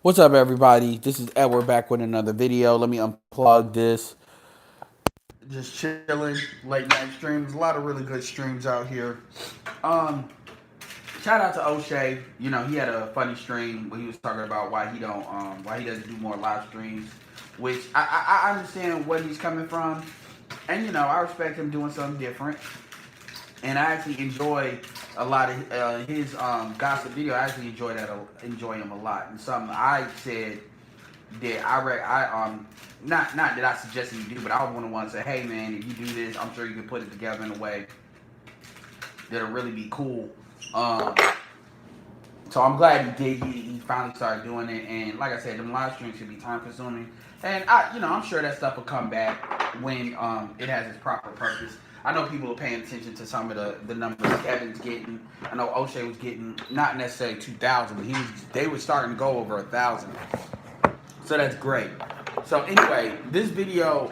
What's up, everybody? This is Edward back with another video. Let me unplug this. Just chilling, late night streams. A lot of really good streams out here. Um, Shout out to O'Shea. You know, he had a funny stream where he was talking about why he doesn't do more live streams. Which I understand what he's coming from, and I respect him doing something different. And I actually enjoy a lot of his gossip video. I actually enjoy him a lot. And something I said that not that I suggested you do, but I was one of the ones that say, hey man, if you do this, I'm sure you can put it together in a way that'll really be cool. Um, so I'm glad he did. He finally started doing it, and like I said, them live streams should be time consuming. And I'm sure that stuff will come back when it has its proper purpose. I know people are paying attention to some of the numbers Kevin's getting. I know O'Shea was getting not necessarily 2,000, but they were starting to go over 1,000. So that's great. So anyway, this video,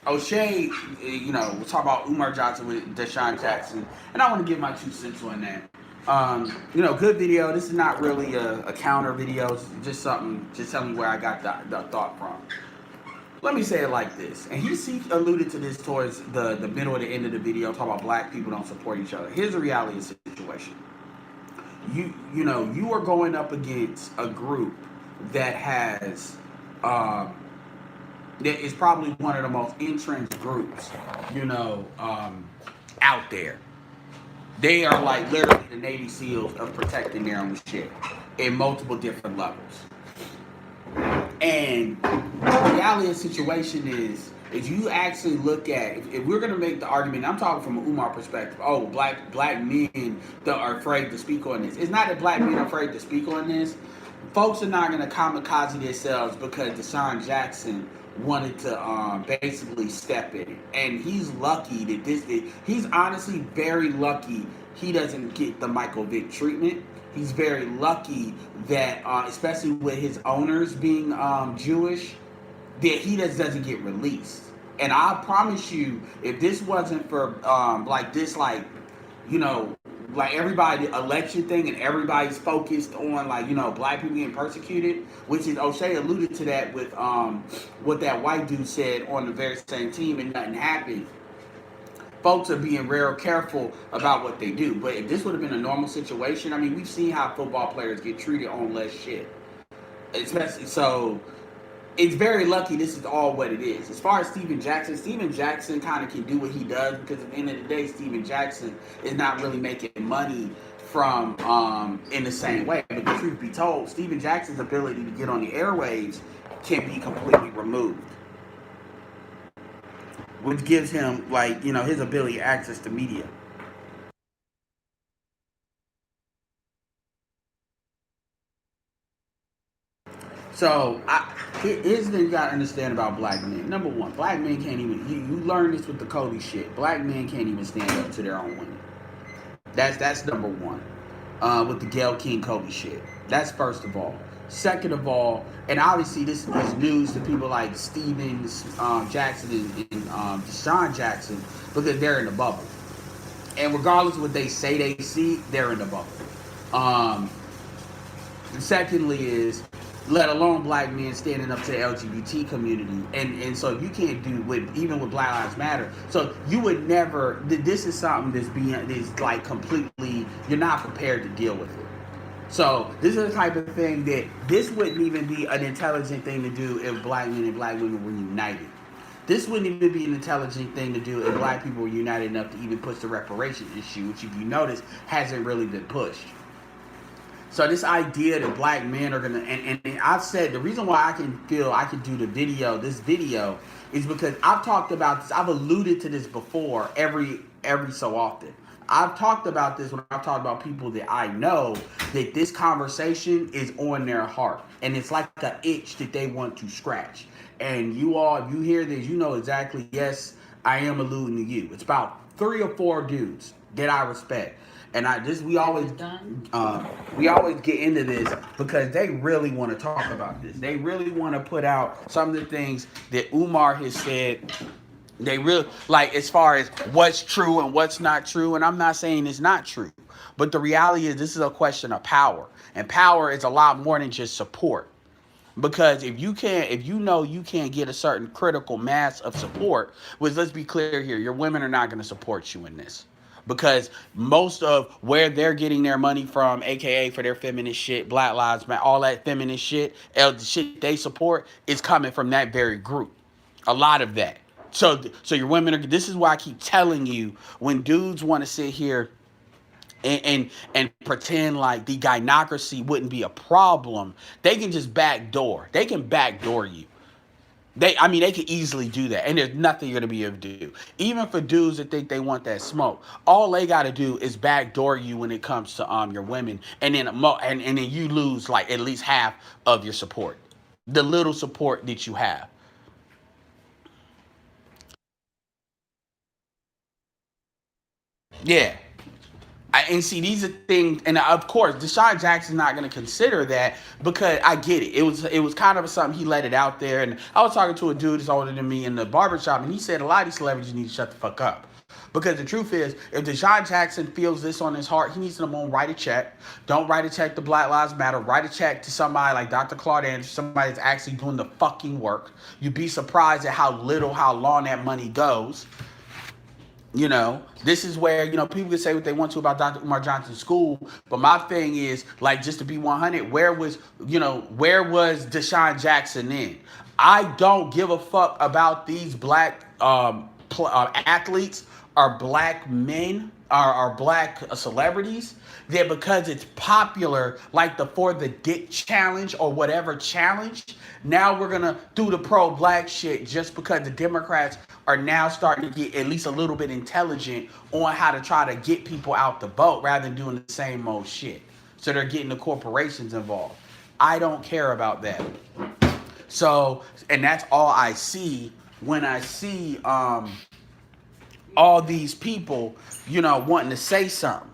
O'Shea, was talking about Umar Johnson with Desean Jackson, and I want to give my 2 cents on that. Good video. This is not really a counter video. It's just something, just telling you where I got the thought from. Let me say it like this, and he alluded to this towards the middle or the end of the video, talking about black people don't support each other. Here's the reality of the situation. You are going up against a group that has that is probably one of the most entrenched groups, out there. They are like literally the Navy SEALs of protecting their own shit in multiple different levels. And the reality of the situation is you actually look at, if we're going to make the argument, I'm talking from an Umar perspective, oh, black men that are afraid to speak on this. It's not that black men are afraid to speak on this. Folks are not going to kamikaze themselves because Desean Jackson wanted to basically step in it. And he's lucky that he's honestly very lucky he doesn't get the Michael Vick treatment. He's very lucky that, especially with his owners being Jewish, that he doesn't get released. And I promise you, if this wasn't for like everybody election thing and everybody's focused on black people getting persecuted, which is O'Shea alluded to that with what that white dude said on the very same team and nothing happened. Folks are being real careful about what they do. But if this would have been a normal situation, I mean, we've seen how football players get treated on less shit. Especially so, it's very lucky this is all what it is. As far as Steven Jackson kind of can do what he does because at the end of the day, Steven Jackson is not really making money from in the same way. But the truth be told, Steven Jackson's ability to get on the airwaves can be completely removed, which gives him his ability to access the media. So here's the thing you gotta understand about black men. Number one, black men can't even. You learn this with the Kobe shit. Black men can't even stand up to their own women. That's number one. With the Gayle King Kobe shit. That's first of all. Second of all, and obviously this is news to people like Steven Jackson and Desean Jackson because they're in the bubble. And regardless of what they say they see, they're in the bubble. Secondly is, let alone black men standing up to the LGBT community. And so you can't do even with Black Lives Matter. So you would never, this is something that's like completely, you're not prepared to deal with it. So this is the type of thing that this wouldn't even be an intelligent thing to do if black men and black women were united. This wouldn't even be an intelligent thing to do if black people were united enough to even push the reparation issue, which if you notice hasn't really been pushed. So this idea that black men are gonna and I've said the reason why I can feel I can do this video is because I've talked about this, I've alluded to this before every so often. I've talked about this when I've talked about people that I know that this conversation is on their heart and it's like an itch that they want to scratch. And you all, if you hear this, you know exactly, yes, I am alluding to you. It's about 3 or 4 dudes that I respect. And we always get into this because they really want to talk about this. They really want to put out some of the things that Umar has said They really like as far as what's true and what's not true, and I'm not saying it's not true, but the reality is this is a question of power, and power is a lot more than just support. Because if you know you can't get a certain critical mass of support, which let's be clear here, your women are not going to support you in this. Because most of where they're getting their money from, aka for their feminist shit, Black Lives Matter, all that feminist shit, the shit they support is coming from that very group. A lot of that. So your women are. This is why I keep telling you when dudes want to sit here and pretend like the gynocracy wouldn't be a problem, they can just backdoor. They can backdoor you. They can easily do that, and there's nothing you're gonna be able to do. Even for dudes that think they want that smoke, all they gotta do is backdoor you when it comes to your women, and then you lose like at least half of your support, the little support that you have. Yeah. And see, these are things, and of course, Deshaun Jackson's not going to consider that because I get it. It was kind of something he let it out there, and I was talking to a dude that's older than me in the barbershop, and he said a lot of these celebrities need to shut the fuck up. Because the truth is, if Deshaun Jackson feels this on his heart, he needs to write a check. Don't write a check to Black Lives Matter. Write a check to somebody like Dr. Claude Anderson, somebody that's actually doing the fucking work. You'd be surprised at how long that money goes. This is where, people can say what they want to about Dr. Umar Johnson's school, but my thing is, like, just to be 100, where was Deshaun Jackson in? I don't give a fuck about these black athletes or black men or black celebrities. That because it's popular, like the For the Dick challenge or whatever challenge, now we're gonna do the pro-black shit just because the Democrats are now starting to get at least a little bit intelligent on how to try to get people out the vote rather than doing the same old shit. So they're getting the corporations involved. I don't care about that. So, and that's all I see when I see all these people, wanting to say something.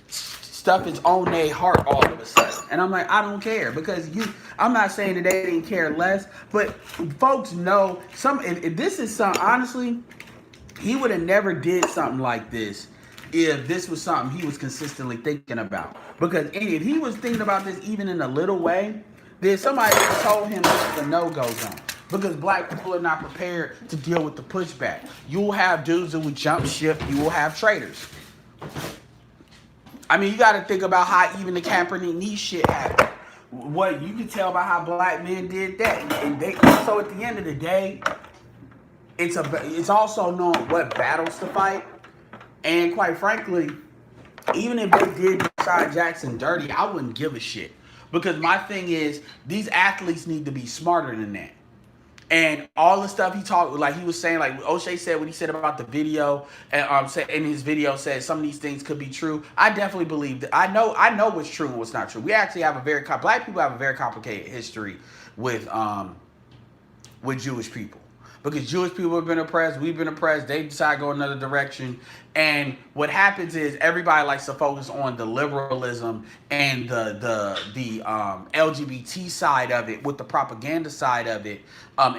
Stuff is on their heart all of a sudden. And I'm like, I don't care because I'm not saying that they didn't care less, but folks know if this is something, honestly, he would have never did something like this if this was something he was consistently thinking about. Because if he was thinking about this even in a little way, then somebody told him the no-go zone. Because black people are not prepared to deal with the pushback. You will have dudes that will jump ship. You will have traitors. You got to think about how even the Kaepernick knee shit happened. What you can tell by how black men did that, so at the end of the day, it's also knowing what battles to fight, and quite frankly, even if they did Deshaun Jackson dirty, I wouldn't give a shit because my thing is these athletes need to be smarter than that. And all the stuff he talked, like he was saying, like O'Shea said what he said about the video, and in his video said some of these things could be true. I definitely believe that. I know what's true and what's not true. We actually have black people have a very complicated history with Jewish people. Because Jewish people have been oppressed, we've been oppressed, they decide to go another direction. And what happens is everybody likes to focus on the liberalism and the LGBT side of it with the propaganda side of it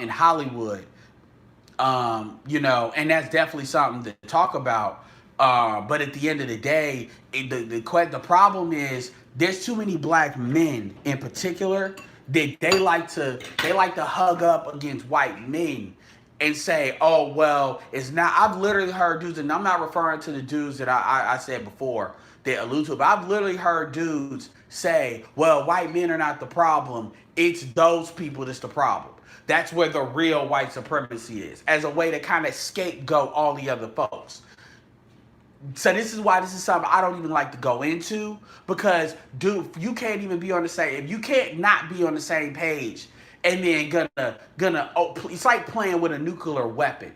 in Hollywood. And that's definitely something to talk about. But at the end of the day, the problem is there's too many black men in particular that they like to hug up against white men and say, oh, well, it's not. I've literally heard dudes, and I'm not referring to the dudes that I said before that allude to it, but I've literally heard dudes say, well, white men are not the problem. It's those people that's the problem. That's where the real white supremacy is, as a way to kind of scapegoat all the other folks. So this is why this is something I don't even like to go into, because, dude, you can't even be on the same, if you can't not be on the same page, and then it's like playing with a nuclear weapon.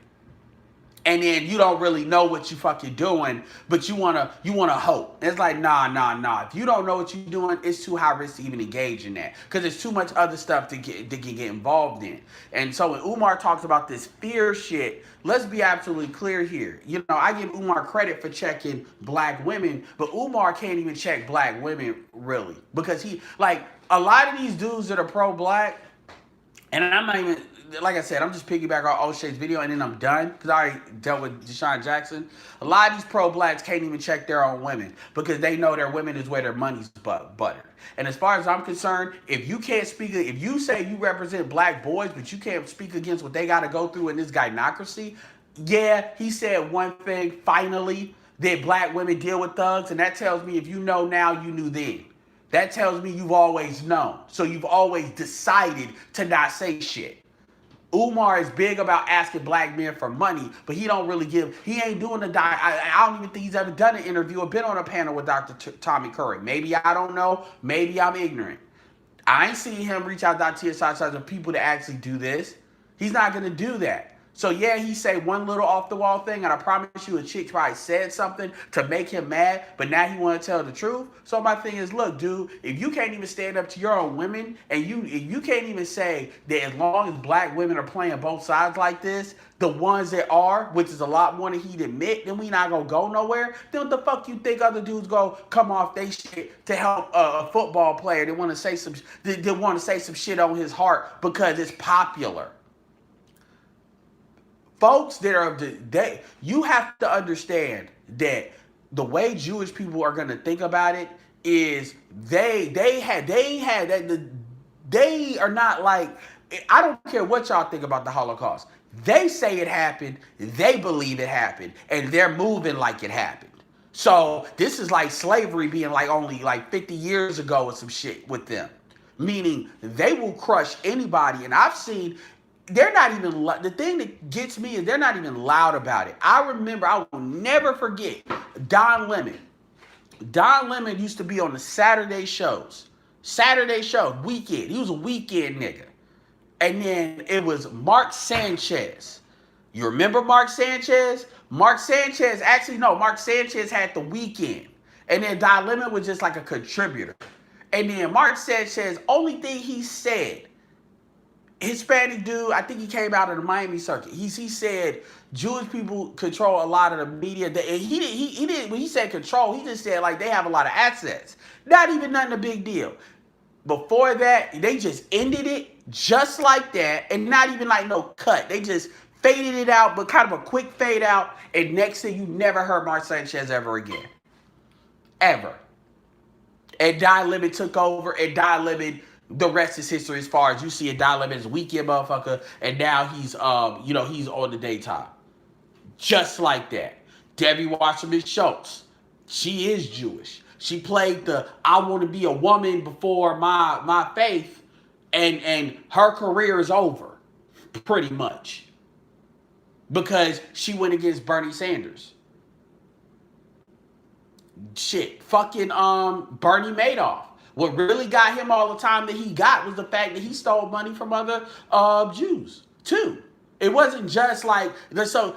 And then you don't really know what you fucking doing, but you wanna hope. It's like, nah. If you don't know what you're doing, it's too high risk to even engage in that. Because there's too much other stuff to get involved in. And so when Umar talks about this fear shit, let's be absolutely clear here. I give Umar credit for checking black women, but Umar can't even check black women, really. Because a lot of these dudes that are pro-black, and I'm not even, like I said, I'm just piggybacking on O'Shea's video and then I'm done because I already dealt with Deshaun Jackson. A lot of these pro-blacks can't even check their own women because they know their women is where their money's buttered. And as far as I'm concerned, if you can't speak, if you say you represent black boys, but you can't speak against what they got to go through in this gynocracy, yeah, he said one thing, finally, that black women deal with thugs, and that tells me if you know now, you knew then. That tells me you've always known. So you've always decided to not say shit. Umar is big about asking black men for money, but he don't really give, he ain't doing I don't even think he's ever done an interview or been on a panel with Dr. Tommy Curry. Maybe I don't know. Maybe I'm ignorant. I ain't seen him reach out to the people to actually do this. He's not going to do that. So yeah, he say one little off the wall thing, and I promise you a chick probably said something to make him mad, but now he want to tell the truth. So my thing is, look, dude, if you can't even stand up to your own women, and you can't even say that as long as black women are playing both sides like this, the ones that are, which is a lot more than he'd admit, then we not gonna go nowhere. Then what the fuck you think other dudes go come off they shit to help a football player that want to say some shit on his heart because it's popular? Folks that are you have to understand that the way Jewish people are gonna think about it is they are not like, I don't care what y'all think about the Holocaust. They say it happened, they believe it happened, and they're moving like it happened. So this is like slavery being like only like 50 years ago or some shit with them. Meaning they will crush anybody, and I've seen. They're not even, the thing that gets me is they're not even loud about it. I remember, I will never forget, Don Lemon. Don Lemon used to be on the Saturday shows. Saturday show, weekend. He was a weekend nigga. And then it was Mark Sanchez. You remember Mark Sanchez? Mark Sanchez had the weekend. And then Don Lemon was just like a contributor. And then Mark Sanchez, only thing he said, Hispanic dude, I think he came out of the Miami circuit. He said Jewish people control a lot of the media. And he didn't, when he said control, he just said like they have a lot of assets. Not even nothing a big deal. Before that, they just ended it just like that, and not even like no cut. They just faded it out, but kind of a quick fade out, and next thing you never heard Mark Sanchez ever again. Ever. And Don Lemon took over, and Don Lemon, the rest is history as far as you see it. Don Lemon is a weekend motherfucker, and now he's he's on the daytime. Just like that. Debbie Wasserman Schultz. She is Jewish. She played the I want to be a woman before my faith, and her career is over, pretty much. Because she went against Bernie Sanders. Shit. Fucking Bernie Madoff. What really got him all the time that he got was the fact that he stole money from other Jews, too. It wasn't just like, so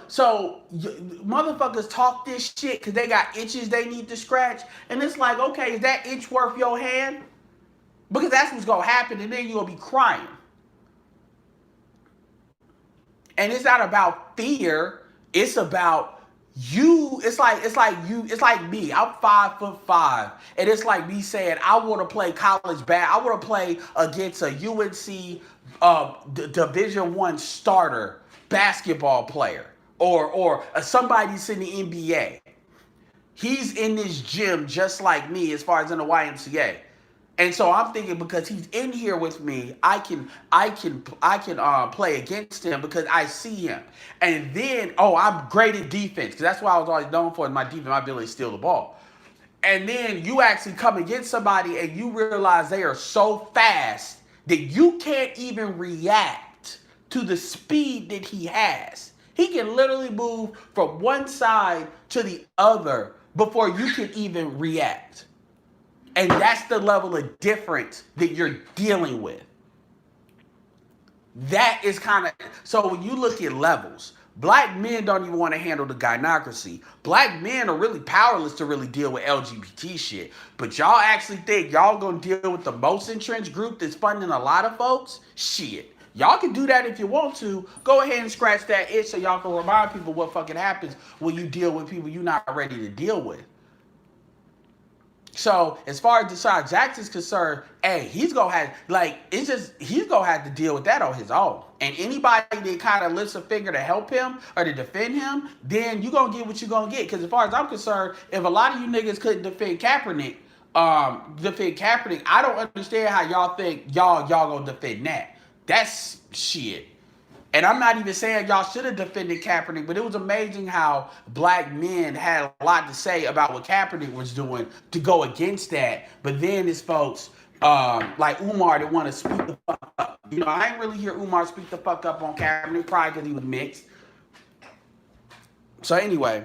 motherfuckers talk this shit because they got itches they need to scratch. And it's like, okay, is that itch worth your hand? Because that's what's going to happen, and then you're going to be crying. And it's not about fear. It's about you. It's like me. I'm 5'5", and it's like me saying I want to play college I want to play against a UNC Division I starter basketball player or somebody's in the NBA. He's in this gym just like me as far as in the YMCA. And so I'm thinking because he's in here with me, I can play against him because I see him. And then, I'm great at defense because that's what I was always known for, is my defense, my ability to steal the ball. And then you actually come against somebody and you realize they are so fast that you can't even react to the speed that he has. He can literally move from one side to the other before you can even react. And that's the level of difference that you're dealing with. That is kind of, so when you look at levels, black men don't even want to handle the gynocracy. Black men are really powerless to really deal with LGBT shit. But y'all actually think y'all gonna deal with the most entrenched group that's funding a lot of folks? Shit. Y'all can do that if you want to. Go ahead and scratch that itch so y'all can remind people what fucking happens when you deal with people you're not ready to deal with. So as far as Deshaun Jackson's concerned, hey, he's gonna have he's gonna have to deal with that on his own. And anybody that kind of lifts a finger to help him or to defend him, then you gonna get what you gonna get. Because as far as I'm concerned, if a lot of you niggas couldn't defend Kaepernick, I don't understand how y'all think y'all gonna defend that. That's shit. And I'm not even saying y'all should have defended Kaepernick, but it was amazing how black men had a lot to say about what Kaepernick was doing to go against that. But then it's folks like Umar that want to speak the fuck up. You know, I ain't really hear Umar speak the fuck up on Kaepernick, probably because he was mixed. So anyway,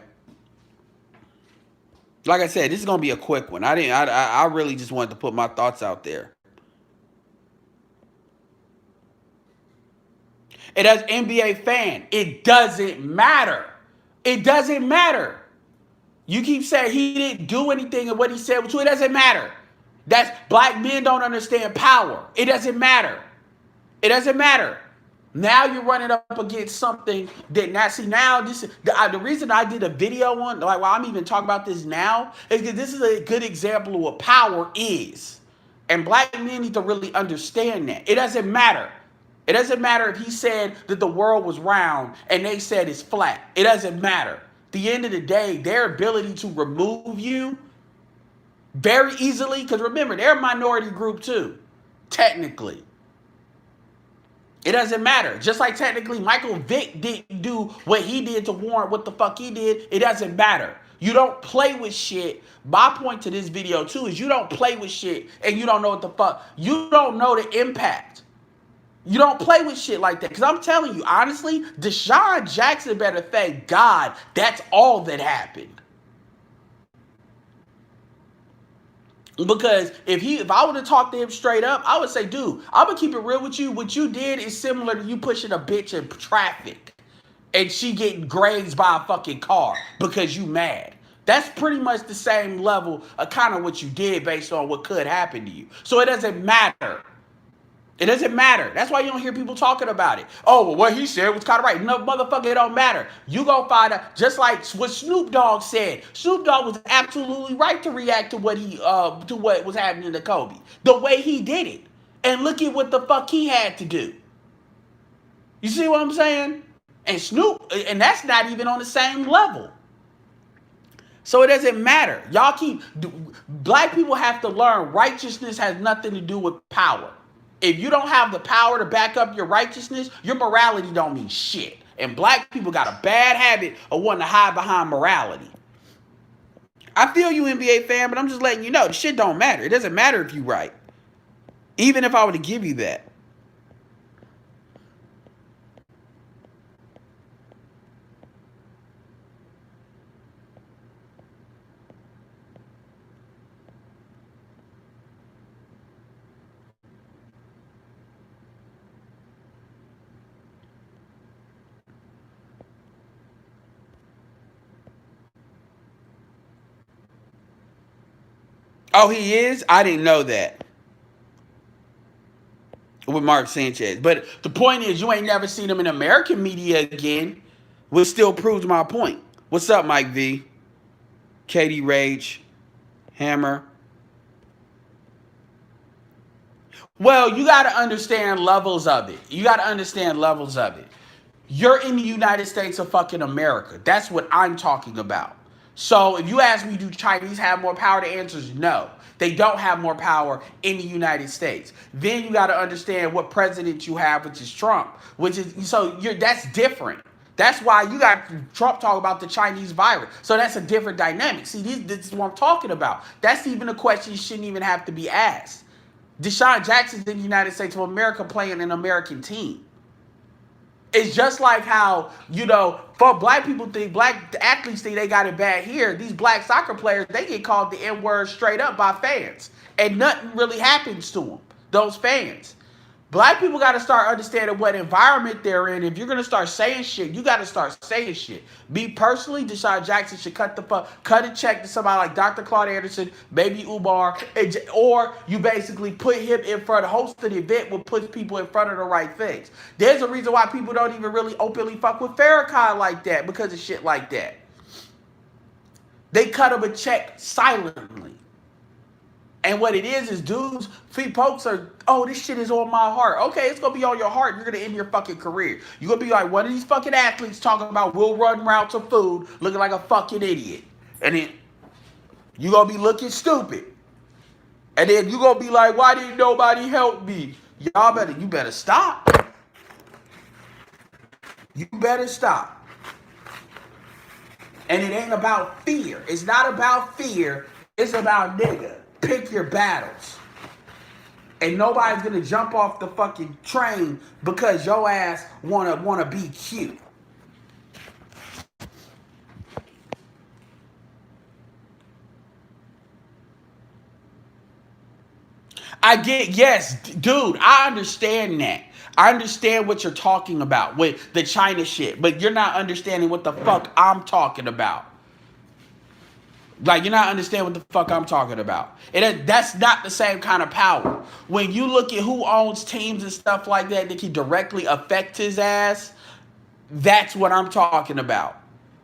like I said, this is gonna be a quick one. I really just wanted to put my thoughts out there. It does NBA fan. It doesn't matter. It doesn't matter. You keep saying he didn't do anything and what he said was true. It doesn't matter. That's black men don't understand power. It doesn't matter. It doesn't matter. Now you're running up against something that now this is the reason I did a video on, like why I'm even talking about this now, is because this is a good example of what power is. And black men need to really understand that. It doesn't matter. It doesn't matter if he said that the world was round and they said it's flat. It doesn't matter. At the end of the day, their ability to remove you very easily, because remember, they're a minority group too, technically. It doesn't matter. Just like technically Michael Vick didn't do what he did to warrant what the fuck he did, it doesn't matter. You don't play with shit. My point to this video too is you don't play with shit and you don't know what the fuck. You don't know the impact. You don't play with shit like that. Because I'm telling you, honestly, Deshaun Jackson better thank God that's all that happened. Because if I would have talked to him straight up, I would say, dude, I'm going to keep it real with you. What you did is similar to you pushing a bitch in traffic and she getting grazed by a fucking car because you mad. That's pretty much the same level of kind of what you did based on what could happen to you. So it doesn't matter. It doesn't matter. That's why you don't hear people talking about it. Oh, well, what he said was kind of right. No, motherfucker, it don't matter. You go find out. Just like what Snoop Dogg said. Snoop Dogg was absolutely right to react to what was happening to Kobe. The way he did it. And look at what the fuck he had to do. You see what I'm saying? And Snoop, and that's not even on the same level. So it doesn't matter. Black people have to learn righteousness has nothing to do with power. If you don't have the power to back up your righteousness, your morality don't mean shit. And black people got a bad habit of wanting to hide behind morality. I feel you, NBA fan, but I'm just letting you know, the shit don't matter. It doesn't matter if you right. Even if I were to give you that. Oh, he is? I didn't know that. With Mark Sanchez. But the point is, you ain't never seen him in American media again, which still proves my point. What's up, Mike V? Katie Rage, Hammer. Well, you got to understand levels of it. You're in the United States of fucking America. That's what I'm talking about. So if you ask me, do Chinese have more power? The answer is no. They don't have more power in the United States. Then you got to understand what president you have, which is Trump. That's different. That's why you got Trump talk about the Chinese virus. So that's a different dynamic. See, this is what I'm talking about. That's even a question you shouldn't even have to be asked. Deshaun Jackson's in the United States of America playing an American team. It's just like how, for black people black athletes think they got it bad here. These black soccer players, they get called the N-word straight up by fans. And nothing really happens to them, those fans. Black people got to start understanding what environment they're in. If you're going to start saying shit, you got to start saying shit. Me personally, Deshaun Jackson should cut a check to somebody like Dr. Claude Anderson, maybe Umar, or you basically put him in front, host an event will put people in front of the right things. There's a reason why people don't even really openly fuck with Farrakhan like that, because of shit like that. They cut him a check silently. And what it is dudes, folks are, oh, this shit is on my heart. Okay, it's gonna be on your heart. You're gonna end your fucking career. You're gonna be like one of these fucking athletes talking about we'll run routes of food, looking like a fucking idiot. And then you're gonna be looking stupid. And then you're gonna be like, why didn't nobody help me? You better stop. You better stop. And it ain't about fear. It's not about fear. It's about nigga. Pick your battles. And nobody's gonna jump off the fucking train because your ass wanna be cute. I get, yes, dude, I understand that. I understand what you're talking about with the China shit, but you're not understanding what the fuck I'm talking about. Like, you're not understanding what the fuck I'm talking about. That's not the same kind of power. When you look at who owns teams and stuff like that can directly affect his ass, that's what I'm talking about.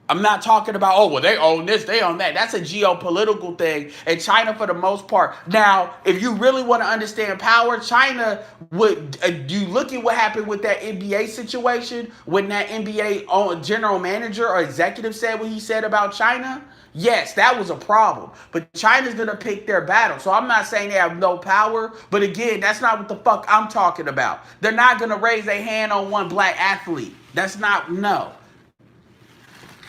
I'm not talking about, oh, well, they own this, they own that. That's a geopolitical thing. And China, for the most part. Now, if you really want to understand power, China would, you look at what happened with that NBA situation, when that NBA general manager or executive said what he said about China. Yes, that was a problem. But China's going to pick their battle. So I'm not saying they have no power. But again, that's not what the fuck I'm talking about. They're not going to raise their hand on one black athlete. That's not, no.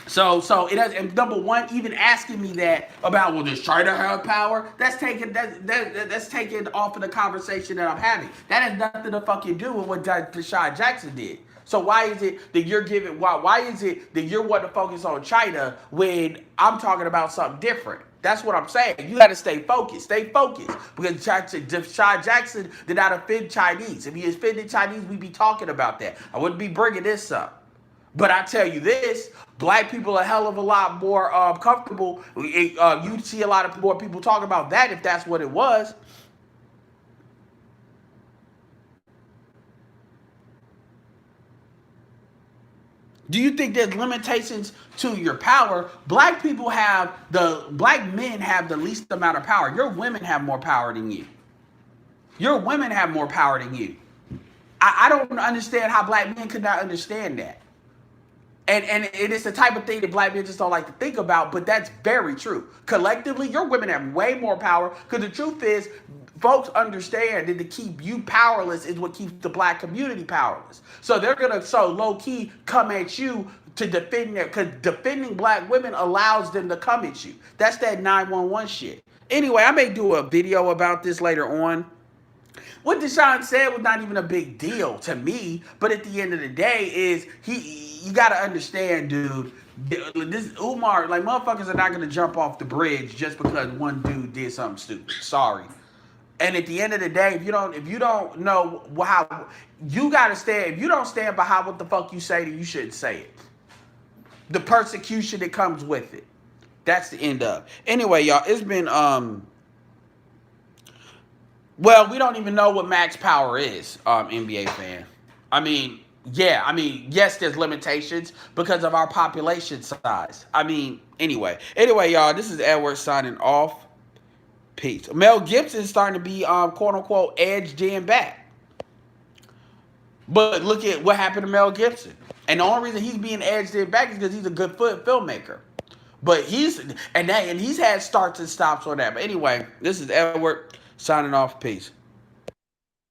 So it has, and number one, even asking me that about, well, does China have power? That's taken off of the conversation that I'm having. That has nothing to fucking do with what Deshaun Jackson did. So why is it that you're giving, why is it that you're wanting to focus on China when I'm talking about something different? That's what I'm saying. You got to stay focused. Stay focused. Because Deshaun Jackson did not offend Chinese. If he offended Chinese, we'd be talking about that. I wouldn't be bringing this up. But I tell you this, black people are a hell of a lot more comfortable. You'd see a lot of more people talk about that if that's what it was. Do you think there's limitations to your power? Black men have the least amount of power. Your women have more power than you. Your women have more power than you. I don't understand how black men could not understand that. And it's the type of thing that black men just don't like to think about, but that's very true. Collectively, your women have way more power, because the truth is, folks understand that to keep you powerless is what keeps the black community powerless. So they're going to low-key come at you to defend them, because defending black women allows them to come at you. That's that 911 shit. Anyway, I may do a video about this later on. What Deshaun said was not even a big deal to me, but at the end of the day, you gotta understand, dude. This Umar, like, motherfuckers are not gonna jump off the bridge just because one dude did something stupid. Sorry. And at the end of the day, if you don't know how, you gotta stand. If you don't stand behind what the fuck you say, then you shouldn't say it. The persecution that comes with it. That's the end of. Anyway, y'all, it's been well, we don't even know what max power is, NBA fan. Yes, there's limitations because of our population size. Anyway, y'all, this is Edward signing off. Peace. Mel Gibson's starting to be, quote unquote, edged in back. But look at what happened to Mel Gibson. And the only reason he's being edged in back is because he's a good filmmaker. But he's had starts and stops on that. But anyway, this is Edward signing off. Peace.